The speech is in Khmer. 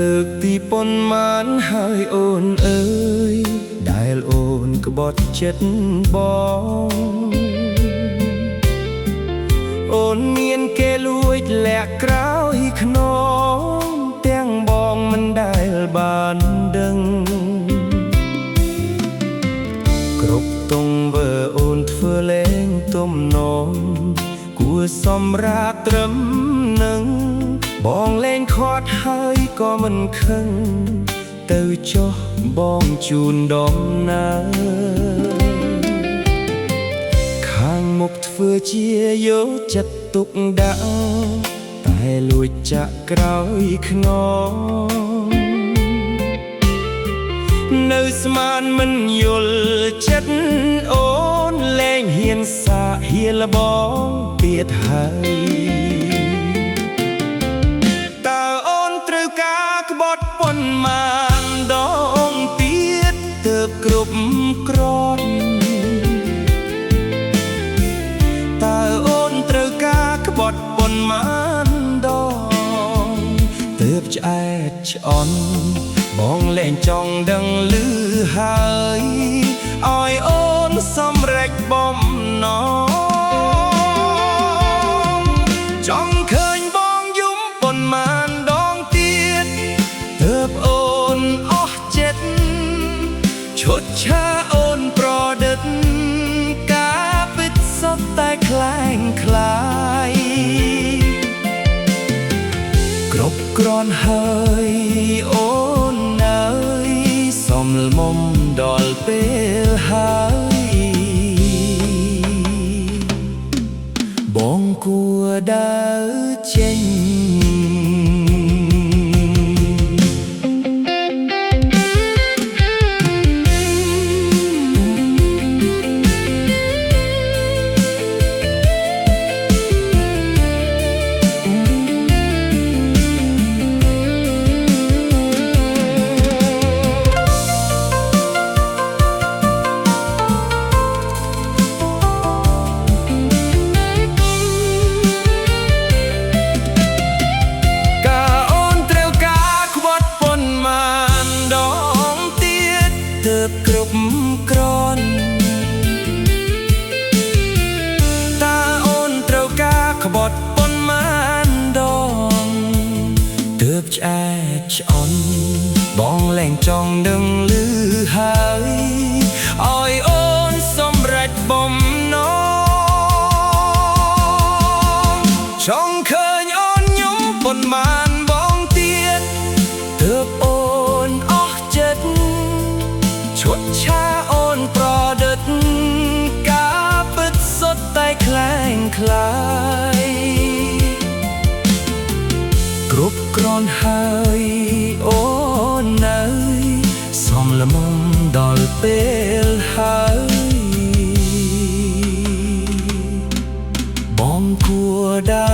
លើកទីប៉ុន្មានហើយអូនអើយដែលអូនក្បត់ចិត្តបងអូនមានគេលួចលាក់ក្រោយខ្នងទាំងបងមិនដែលបានដឹងគ្រប់ទង្វើអូនធ្វើលែងទំនងគួរសម្រាប់ត្រឹមនឹងបងលែងខាត់ហើយក៏មិនខឹងទៅចុះបងជូនដំណើរខាងមុខធ្វើជាយកចិត្តទុកដាក់តែលួចចាក់ក្រោយខ្នងនៅស្មានមិនយល់ចិត្តអូនលែងហ៊ានសាកហ៊ានលបងទៀតហើយក្បត់ប៉ុន្មានដងទៀតទើបគ្រប់គ្រាន់តើអូនត្រូវការក្បត់ប៉ុន្មានដងទើបឆ្អែតឆ្អន់បងលែងចង់ដឹងឮហើយឲ្យអូនសម្រេចបំណងចង់ឃើញបងយំប៉ុន្មានទើបអូនអស់ចិត្តឈុតឆាអូនប្រឌិតការពិតសុទ្ធតែคล้ายคล้ายគ្រប់គ្រាន់ហើយអូនអើយសំលមុំដល់ពេលហើយបងគួរដើរចេញគ្រប់គ្រាន់តើអូនត្រូវការក្បត់ប៉ុន្មានដងទើបឆ្អែតឆ្អន់បងលែងចង់ដឹងឮហើយឲ្យអូនសម្រេចបំណងចង់ឃើញអូនញុំប៉ុន្មានបងទៀតទើបអូនអស់ចិត្តឈុតឆាអូនប្រឌិតការពិតសុទ្ធតែคล้ายคล้ายគ្រប់គ្រាន់ហើយអូនអើយសំលមុំដល់ពេលហើយបងគួរដើ